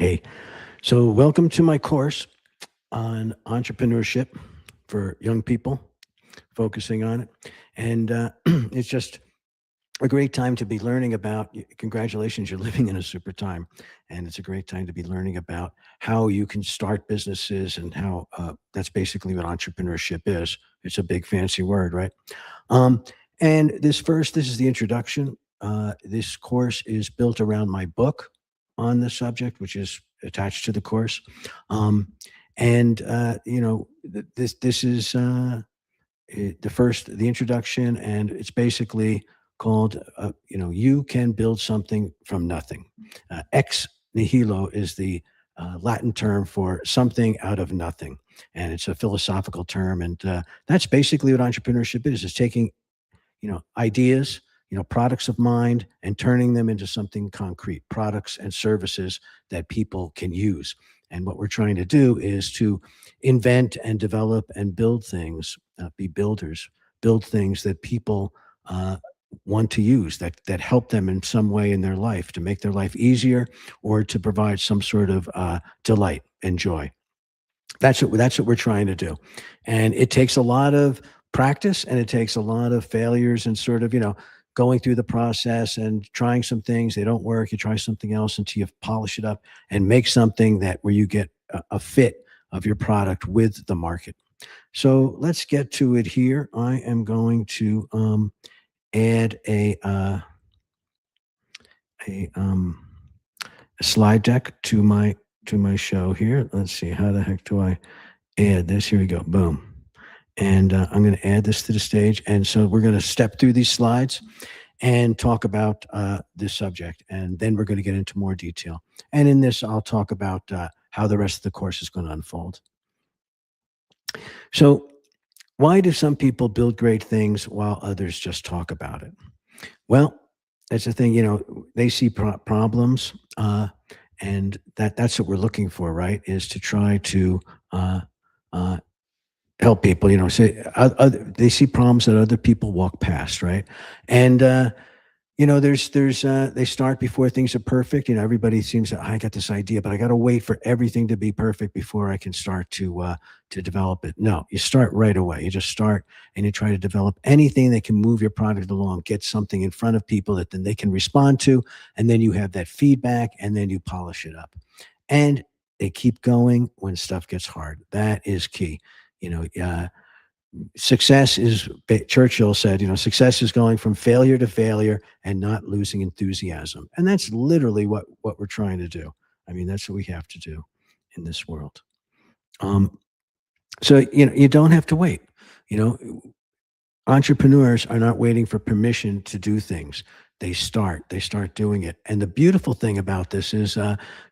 Hey, so welcome to my course on entrepreneurship for young people, focusing on it. And it's just a great time to be learning about. Congratulations, you're living in a super time. And it's a great time to be learning about how you can start businesses and how that's basically what entrepreneurship is. It's a big fancy word, right? Um, and this is the introduction. This course is built around my book on the subject, which is attached to the course. Um, and this is the introduction, and it's basically called, you can build something from nothing. Ex nihilo is the Latin term for something out of nothing, and it's a philosophical term, and that's basically what entrepreneurship is: taking ideas, products of mind, and turning them into something concrete, products and services that people can use. And what we're trying to do is to invent and develop and build things, be builders, build things that people want to use, that help them in some way in their life, to make their life easier or to provide some sort of delight and joy. That's what we're trying to do. And it takes a lot of practice, and it takes a lot of failures, and sort of, going through the process and trying some things. They don't work. You try something else until you polish it up and make something that where you get a fit of your product with the market. So let's get to it here. I am going to add a, um, a slide deck to my show here. Let's see. How the heck do I add this? Here we go. Boom. And I'm going to add this to the stage. And so we're going to step through these slides and talk about this subject. And then we're going to get into more detail. And in this, I'll talk about how the rest of the course is going to unfold. So why do some people build great things while others just talk about it? Well, that's the thing, they see problems, and that's what we're looking for, right? Is to try to uh, uh, help people, say they see problems that other people walk past, right? And they start before things are perfect. Everybody seems to, I got this idea, but I got to wait for everything to be perfect before I can start to develop it. No, you start right away. You just start and you try to develop anything that can move your product along, get something in front of people that then they can respond to, and then you have that feedback, and then you polish it up. And they keep going when stuff gets hard. That is key. You know, success is, Churchill said, success is going from failure to failure and not losing enthusiasm. And that's literally what we're trying to do. I mean, that's what we have to do in this world. Um, so, you don't have to wait. You know, Entrepreneurs are not waiting for permission to do things. They start doing it. And the beautiful thing about this is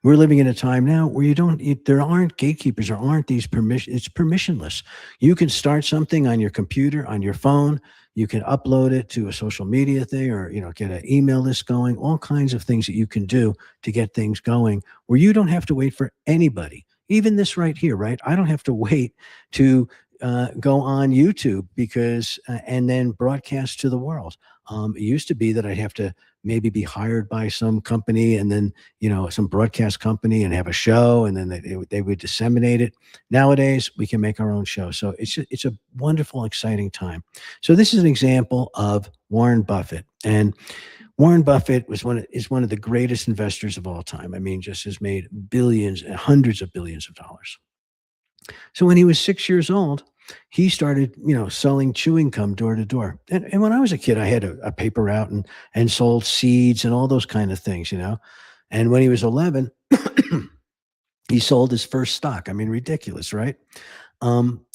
we're living in a time now where there aren't gatekeepers, there aren't these permission. It's permissionless. You can start something on your computer, on your phone. You can upload it to a social media thing, or, get an email list going, all kinds of things that you can do to get things going where you don't have to wait for anybody. Even this right here, right? I don't have to wait to go on YouTube and then broadcast to the world. It used to be that I'd have to maybe be hired by some company, and then, some broadcast company, and have a show, and then they would disseminate it. Nowadays, we can make our own show. So it's a wonderful, exciting time. So this is an example of Warren Buffett. And Warren Buffett is one of the greatest investors of all time. I mean, just has made billions and hundreds of billions of dollars. So when he was 6 years old, he started, selling chewing gum door to door. And when I was a kid, I had a paper route and sold seeds and all those kind of things. And when he was 11, he sold his first stock. I mean, ridiculous, right?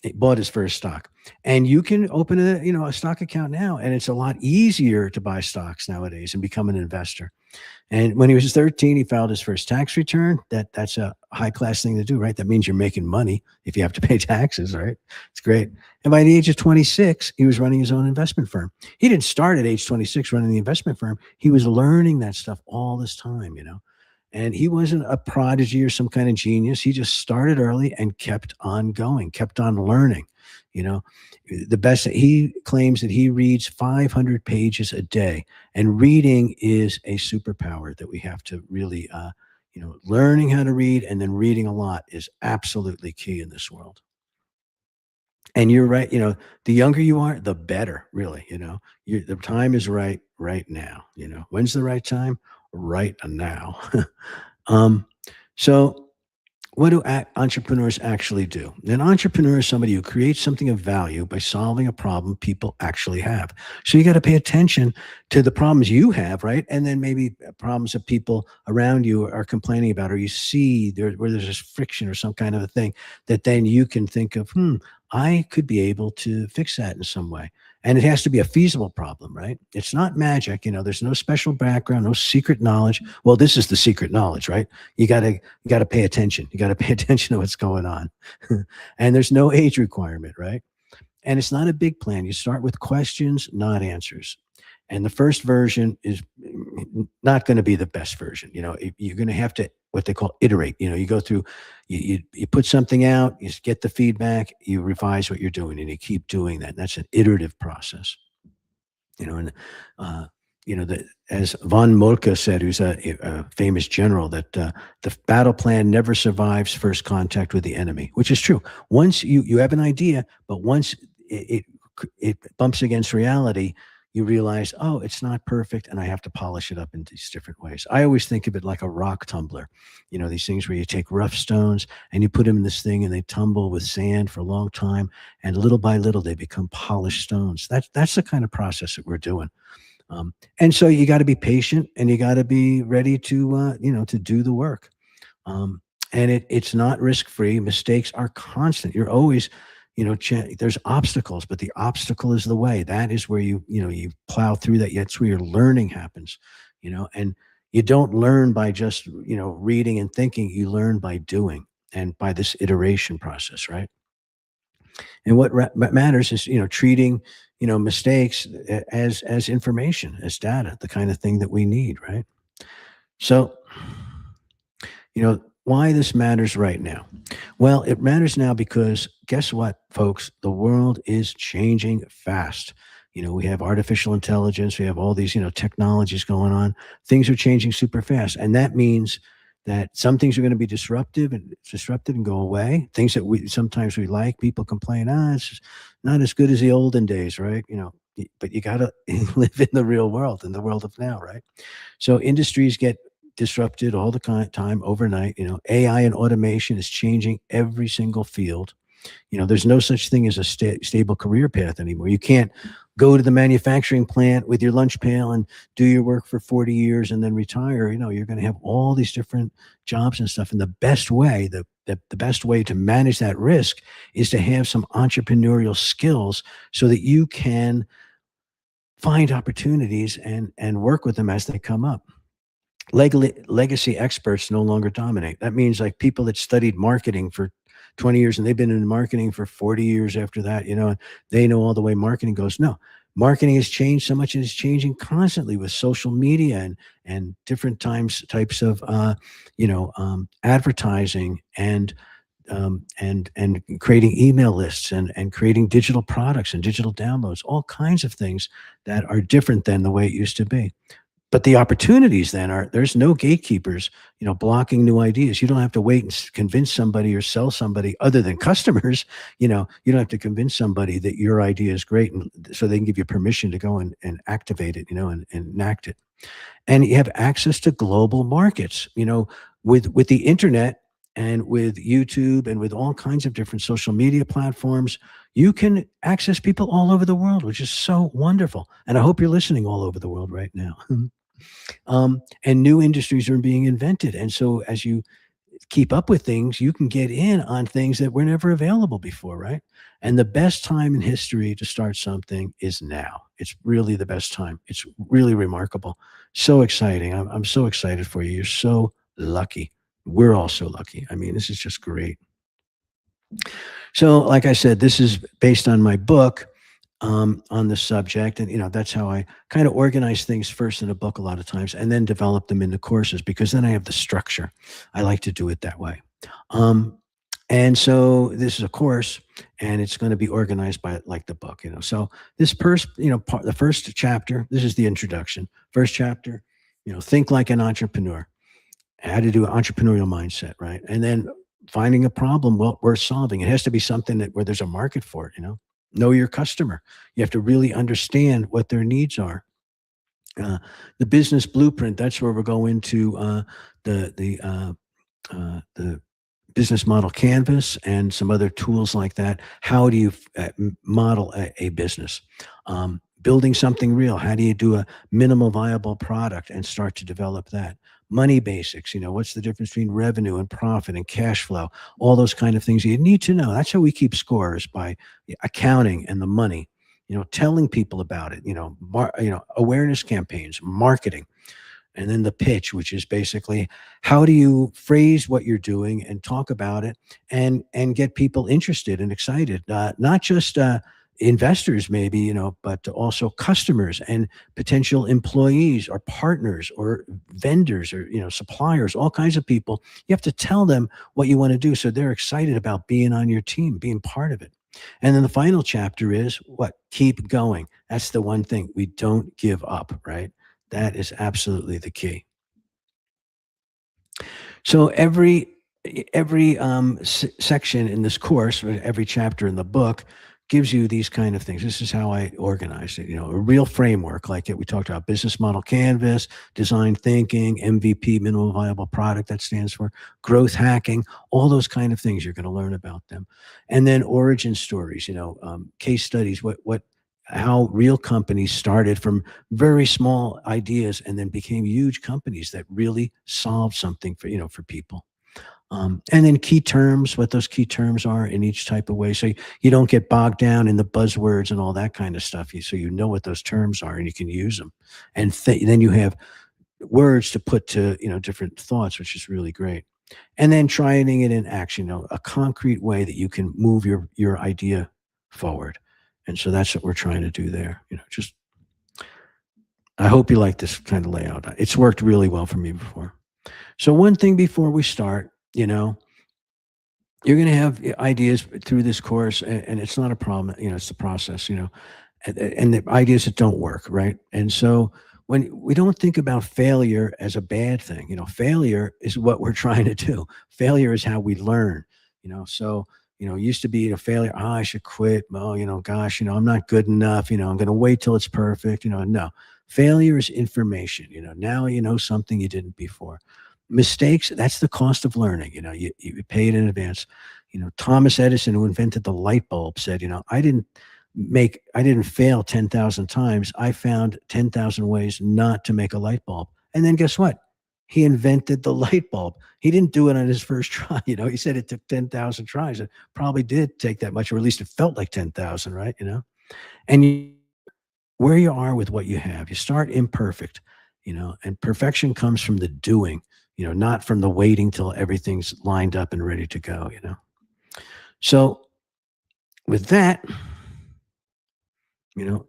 He bought his first stock. And you can open a stock account now, and it's a lot easier to buy stocks nowadays and become an investor. And when he was 13, he filed his first tax return. That's a high class thing to do, right? That means you're making money if you have to pay taxes, right? It's great. And by the age of 26, he was running his own investment firm. He didn't start at age 26 running the investment firm. He was learning that stuff all this time. And he wasn't a prodigy or some kind of genius. He just started early and kept on going, kept on learning. You know, he claims that he reads 500 pages a day, and reading is a superpower that we have to really learning how to read and then reading a lot is absolutely key in this world. And you're right, the younger you are, the better, really, the time is right now, when's the right time? Right now. um, so what do entrepreneurs actually do? An entrepreneur is somebody who creates something of value by solving a problem people actually have. So you got to pay attention to the problems you have, right? And then maybe problems that people around you are complaining about, or you see there where there's this friction or some kind of a thing that then you can think of, I could be able to fix that in some way. And it has to be a feasible problem, right? It's not magic. There's no special background, no secret knowledge. Well, this is the secret knowledge, right? You got to pay attention. You got to pay attention to what's going on. And there's no age requirement, right? And it's not a big plan. You start with questions, not answers. And the first version is not going to be the best version. You're going to have to what they call iterate. You go through, you put something out, you get the feedback, you revise what you're doing, and you keep doing that. And that's an iterative process. And as von Moltke said, who's a famous general, that the battle plan never survives first contact with the enemy, which is true. Once you have an idea, but once it bumps against reality, you realize, oh, it's not perfect, and I have to polish it up in these different ways. I always think of it like a rock tumbler. These things where you take rough stones and you put them in this thing, and they tumble with sand for a long time, and little by little they become polished stones. That's the kind of process that we're doing. And so you got to be patient, and you got to be ready to to do the work. And it's not risk free. Mistakes are constant. You're always, there's obstacles, but the obstacle is the way. That is where you plow through that. That's where your learning happens. And you don't learn by just reading and thinking. You learn by doing and by this iteration process, right? And what matters is treating mistakes as information, as data, the kind of thing that we need, right? So why this matters right now. Well, it matters now because guess what, folks? The world is changing fast. We have artificial intelligence, we have all these technologies going on. Things are changing super fast, and that means that some things are going to be disrupted and go away. Things that we sometimes we like, people complain, it's not as good as the olden days, right? But you got to live in the real world, in the world of now, right? So industries get disrupted all the time overnight. AI and automation is changing every single field. There's no such thing as a stable career path anymore. You can't go to the manufacturing plant with your lunch pail and do your work for 40 years and then retire. You're going to have all these different jobs and stuff. And the best way, the best way to manage that risk is to have some entrepreneurial skills so that you can find opportunities and work with them as they come up. Legacy experts no longer dominate. That means like people that studied marketing for 20 years and they've been in marketing for 40 years after that, and they know all the way marketing goes. No, marketing has changed so much, and it's changing constantly with social media and different types of advertising and creating email lists and creating digital products and digital downloads, all kinds of things that are different than the way it used to be. But the opportunities then there's no gatekeepers, blocking new ideas. You don't have to wait and convince somebody or sell somebody other than customers. You don't have to convince somebody that your idea is great, and so they can give you permission to go and activate it, and enact it. And you have access to global markets, with the internet and with YouTube and with all kinds of different social media platforms. You can access people all over the world, which is so wonderful. And I hope you're listening all over the world right now. And new industries are being invented. And so as you keep up with things, you can get in on things that were never available before, right? And the best time in history to start something is now. It's really the best time. It's really remarkable. So exciting. I'm so excited for you. You're so lucky. We're all so lucky. I mean, this is just great. So, like I said, this is based on my book on the subject. And, that's how I kind of organize things first in a book a lot of times and then develop them into courses, because then I have the structure. I like to do it that way. And so this is a course, and it's going to be organized by like the book, So this first, the first chapter, this is the introduction. First chapter, think like an entrepreneur. how to do entrepreneurial mindset, right? And then finding a problem well worth solving. It has to be something that where there's a market for it, you know your customer. You have to really understand what their needs are. The business blueprint, that's where we're going to the business model canvas and some other tools like that. How do you model a business? Building something real. How do you do a minimal viable product and start to develop that? Money basics. What's the difference between revenue and profit and cash flow? All those kind of things you need to know. That's how we keep scores, by accounting and the money. Telling people about it. Awareness campaigns, marketing, and then the pitch, which is basically how do you phrase what you're doing and talk about it and get people interested and excited, not just investors maybe, but also customers and potential employees or partners or vendors or suppliers, all kinds of people. You have to tell them what you want to do so they're excited about being on your team, being part of it. And then the final chapter is what? Keep going. That's the one thing. We don't give up, right? That is absolutely the key. So every section in this course, or every chapter in the book, gives you these kind of things. This is how I organize it. A real framework like it. We talked about business model canvas, design thinking, MVP, minimal viable product. That stands for growth hacking. All those kind of things you're going to learn about them, and then origin stories. Case studies. What how real companies started from very small ideas and then became huge companies that really solved something for people. And then key terms, what those key terms are in each type of way. So you don't get bogged down in the buzzwords and all that kind of stuff. So you know what those terms are and you can use them. And then you have words to put to, different thoughts, which is really great. And then trying it in action, a concrete way that you can move your idea forward. And so that's what we're trying to do there. Just I hope you like this kind of layout. It's worked really well for me before. So one thing before we start, you're going to have ideas through this course, and it's not a problem. It's the process. And the ideas that don't work, right? And so when we don't think about failure as a bad thing, failure is what we're trying to do. Failure is how we learn. So it used to be a failure. Oh, I should quit. Oh, gosh, I'm not good enough. I'm going to wait till it's perfect. No, failure is information. Now you know something you didn't before. Mistakes, that's the cost of learning. You pay it in advance. Thomas Edison, who invented the light bulb, said, I didn't fail 10,000 times. I found 10,000 ways not to make a light bulb. And then guess what? He invented the light bulb. He didn't do it on his first try. He said it took 10,000 tries. It probably did take that much, or at least it felt like 10,000, right? And where you are with what you have, you start imperfect, and perfection comes from the doing, not from the waiting till everything's lined up and ready to go. So with that,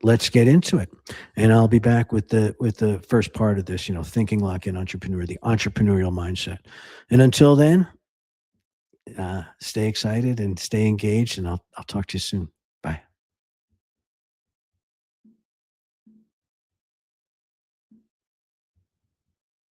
let's get into it. And I'll be back with the first part of this, thinking like an entrepreneur, the entrepreneurial mindset. And until then, stay excited and stay engaged, and I'll talk to you soon.